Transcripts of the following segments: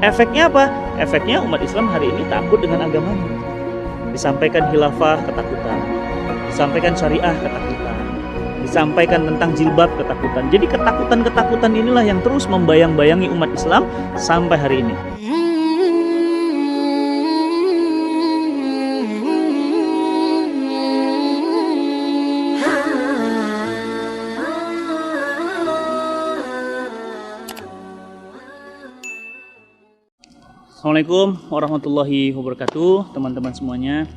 Efeknya apa? Efeknya umat Islam hari ini takut dengan agamanya. Disampaikan khilafah, ketakutan. Disampaikan syariah, ketakutan. Disampaikan tentang jilbab, ketakutan. Jadi ketakutan-ketakutan inilah yang terus membayang-bayangi umat Islam sampai hari ini. Assalamualaikum warahmatullahi wabarakatuh, teman-teman semuanya.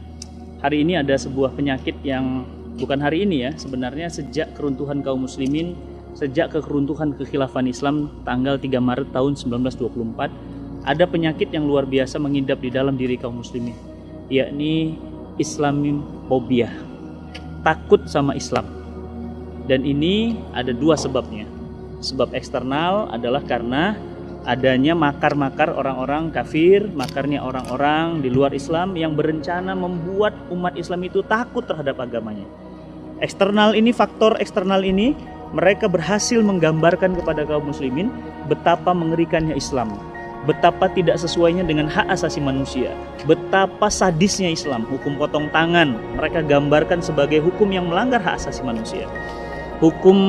Hari ini ada sebuah penyakit yang bukan hari ini ya, sebenarnya sejak keruntuhan kaum muslimin, sejak keruntuhan kekhilafan Islam tanggal 3 Maret tahun 1924, ada penyakit yang luar biasa mengidap di dalam diri kaum muslimin, yakni Islamophobia, takut sama Islam. Dan ini ada dua sebabnya. Sebab eksternal adalah karena adanya makar-makar orang-orang kafir, makarnya orang-orang di luar Islam yang berencana membuat umat Islam itu takut terhadap agamanya. Eksternal ini, faktor eksternal ini, mereka berhasil menggambarkan kepada kaum muslimin betapa mengerikannya Islam, betapa tidak sesuainya dengan hak asasi manusia, betapa sadisnya Islam. Hukum potong tangan mereka gambarkan sebagai hukum yang melanggar hak asasi manusia. Hukum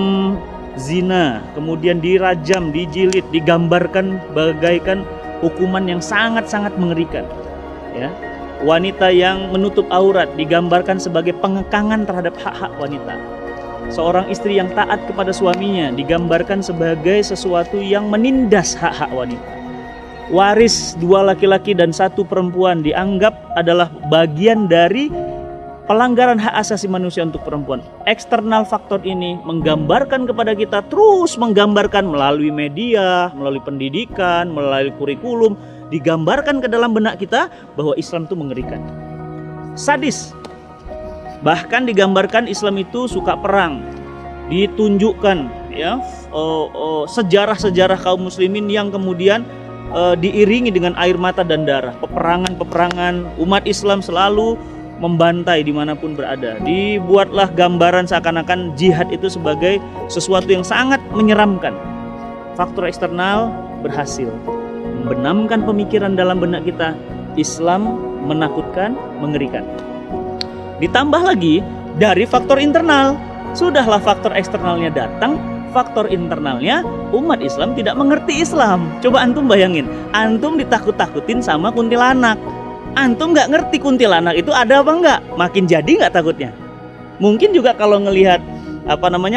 zina, kemudian dirajam, dijilid, digambarkan bagaikan hukuman yang sangat-sangat mengerikan. Ya, wanita yang menutup aurat digambarkan sebagai pengekangan terhadap hak-hak wanita. Seorang istri yang taat kepada suaminya digambarkan sebagai sesuatu yang menindas hak-hak wanita. Waris dua laki-laki dan satu perempuan dianggap adalah bagian dari pelanggaran hak asasi manusia untuk perempuan. Eksternal faktor ini menggambarkan kepada kita, terus menggambarkan melalui media, melalui pendidikan, melalui kurikulum, digambarkan ke dalam benak kita bahwa Islam itu mengerikan, sadis. Bahkan digambarkan Islam itu suka perang. Ditunjukkan ya sejarah-sejarah kaum muslimin yang kemudian diiringi dengan air mata dan darah. Peperangan-peperangan, umat Islam selalu membantai dimanapun berada. Dibuatlah gambaran seakan-akan jihad itu sebagai sesuatu yang sangat menyeramkan. Faktor eksternal berhasil membenamkan pemikiran dalam benak kita, Islam menakutkan, mengerikan. Ditambah lagi dari faktor internal, sudahlah faktor eksternalnya datang, faktor internalnya umat Islam tidak mengerti Islam. Coba antum bayangin, antum ditakut-takutin sama kuntilanak. Antum nggak ngerti kuntilanak itu ada apa enggak, makin jadi nggak takutnya. Mungkin juga kalau ngelihat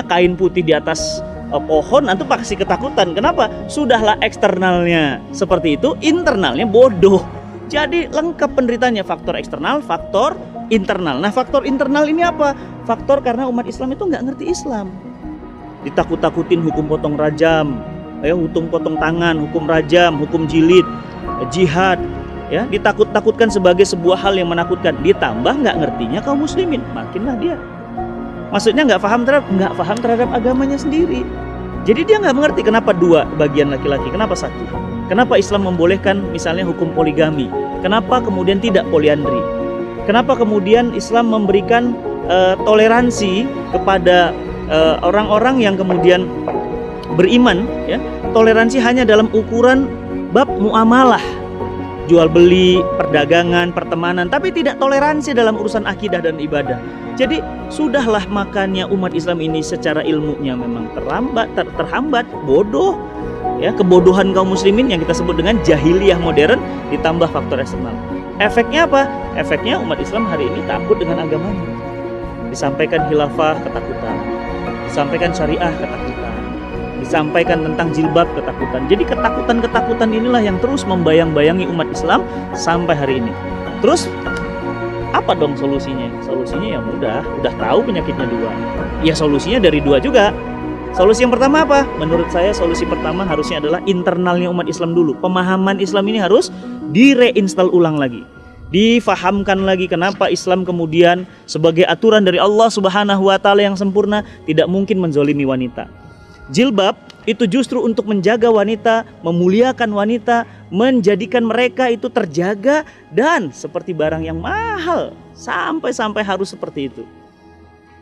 kain putih di atas pohon, antum pasti ketakutan. Kenapa? Sudahlah eksternalnya seperti itu, internalnya bodoh. Jadi lengkap penderitanya, faktor eksternal, faktor internal. Nah, faktor internal ini apa? Faktor karena umat Islam itu nggak ngerti Islam. Ditakut-takutin hukum potong rajam, hukum potong tangan, hukum rajam, hukum jilid, jihad. Ya, ditakut-takutkan sebagai sebuah hal yang menakutkan. Ditambah nggak ngertinya kaum muslimin, makinlah dia. Maksudnya nggak paham terhadap agamanya sendiri. Jadi dia nggak mengerti kenapa dua bagian laki-laki, kenapa satu? Kenapa Islam membolehkan misalnya hukum poligami? Kenapa kemudian tidak poliandri? Kenapa kemudian Islam memberikan toleransi kepada orang-orang yang kemudian beriman? Ya, toleransi hanya dalam ukuran bab muamalah, jual beli, perdagangan, pertemanan, tapi tidak toleransi dalam urusan akidah dan ibadah. Jadi sudahlah, makanya umat Islam ini secara ilmunya memang terhambat, bodoh. Ya, kebodohan kaum muslimin yang kita sebut dengan jahiliyah modern ditambah faktor eksternal. Efeknya apa? Efeknya umat Islam hari ini takut dengan agamanya. Disampaikan khilafah, ketakutan. Disampaikan syariah, ketakutan. Disampaikan tentang jilbab, ketakutan. Jadi ketakutan-ketakutan inilah yang terus membayang-bayangi umat Islam sampai hari ini. Terus apa dong solusinya? Solusinya ya mudah, udah tahu penyakitnya dua. Ya solusinya dari dua juga. Solusi yang pertama apa? Menurut saya solusi pertama harusnya adalah internalnya umat Islam dulu. Pemahaman Islam ini harus direinstall ulang lagi. Difahamkan lagi kenapa Islam kemudian sebagai aturan dari Allah Subhanahu wa taala yang sempurna tidak mungkin menzolimi wanita. Jilbab itu justru untuk menjaga wanita, memuliakan wanita, menjadikan mereka itu terjaga dan seperti barang yang mahal, sampai harus seperti itu.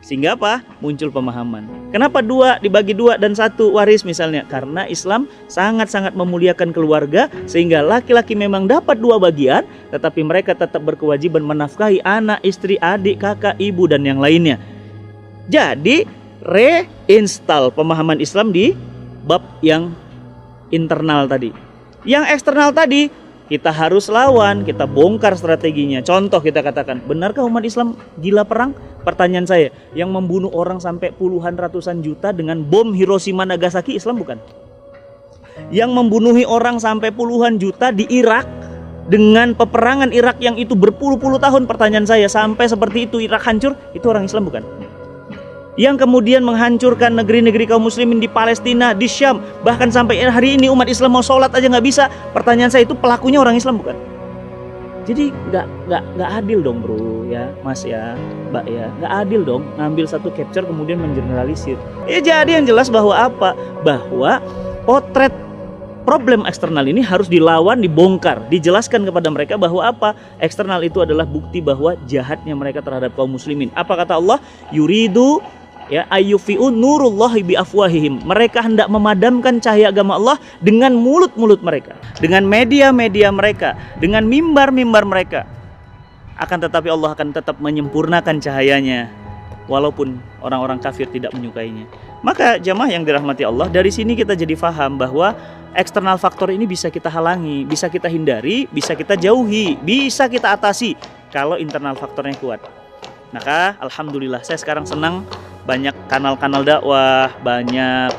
Sehingga apa? Muncul pemahaman. Kenapa dua dibagi dua dan satu waris misalnya? Karena Islam sangat-sangat memuliakan keluarga, sehingga laki-laki memang dapat dua bagian, tetapi mereka tetap berkewajiban menafkahi anak, istri, adik, kakak, ibu, dan yang lainnya. Jadi reinstall pemahaman Islam di bab yang internal tadi. Yang eksternal tadi kita harus lawan, kita bongkar strateginya. Contoh kita katakan, benarkah umat Islam gila perang? Pertanyaan saya, yang membunuh orang sampai puluhan ratusan juta dengan bom Hiroshima Nagasaki Islam bukan? Yang membunuhi orang sampai puluhan juta di Irak dengan peperangan Irak yang itu berpuluh-puluh tahun, pertanyaan saya, sampai seperti itu Irak hancur, itu orang Islam bukan? Yang kemudian menghancurkan negeri-negeri kaum muslimin di Palestina, di Syam, bahkan sampai hari ini umat Islam mau sholat aja nggak bisa. Pertanyaan saya, itu pelakunya orang Islam bukan? Jadi nggak adil dong bro, ya mas ya, mbak ya, nggak adil dong ngambil satu capture kemudian mengeneralisir. Ya jadi yang jelas bahwa apa? Bahwa potret problem eksternal ini harus dilawan, dibongkar, dijelaskan kepada mereka bahwa apa? Eksternal itu adalah bukti bahwa jahatnya mereka terhadap kaum muslimin. Apa kata Allah? Yuridu ya ayyufi'u nurullahi biafwahihim. Mereka hendak memadamkan cahaya agama Allah dengan mulut-mulut mereka, dengan media-media mereka, dengan mimbar-mimbar mereka. Akan tetapi Allah akan tetap menyempurnakan cahayanya walaupun orang-orang kafir tidak menyukainya. Maka jamaah yang dirahmati Allah, dari sini kita jadi faham bahwa eksternal faktor ini bisa kita halangi, bisa kita hindari, bisa kita jauhi, bisa kita atasi kalau internal faktornya kuat. Maka alhamdulillah saya sekarang senang banyak kanal-kanal dakwah, banyak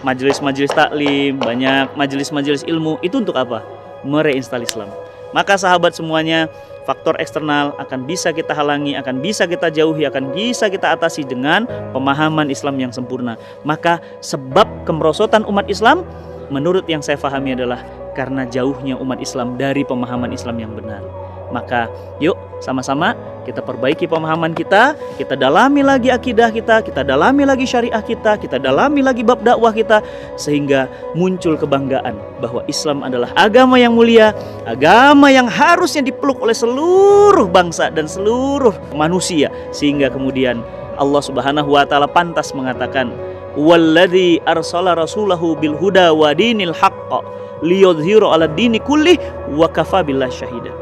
majelis-majelis taklim, banyak majelis-majelis ilmu. Itu untuk apa? Mereinstall Islam. Maka sahabat semuanya, faktor eksternal akan bisa kita halangi, akan bisa kita jauhi, akan bisa kita atasi dengan pemahaman Islam yang sempurna. Maka sebab kemerosotan umat Islam menurut yang saya pahami adalah karena jauhnya umat Islam dari pemahaman Islam yang benar. Maka yuk sama-sama kita perbaiki pemahaman kita dalami lagi akidah kita dalami lagi syariah kita dalami lagi bab dakwah kita, sehingga muncul kebanggaan bahwa Islam adalah agama yang mulia, agama yang harusnya dipeluk oleh seluruh bangsa dan seluruh manusia, sehingga kemudian Allah Subhanahu wa taala pantas mengatakan, "Walladzi arsala rasulahu bil huda wa dinil haqq liyudhhiru 'ala dini kullih wa kafa billahi syahida."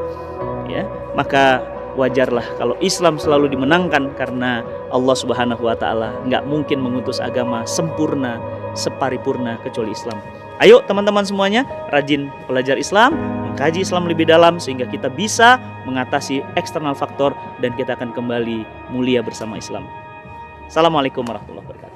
Ya, maka wajarlah kalau Islam selalu dimenangkan, karena Allah Subhanahu wa taala nggak mungkin mengutus agama sempurna, separipurna kecuali Islam. Ayo teman-teman semuanya, rajin belajar Islam, mengkaji Islam lebih dalam, sehingga kita bisa mengatasi eksternal faktor dan kita akan kembali mulia bersama Islam. Assalamualaikum warahmatullahi wabarakatuh.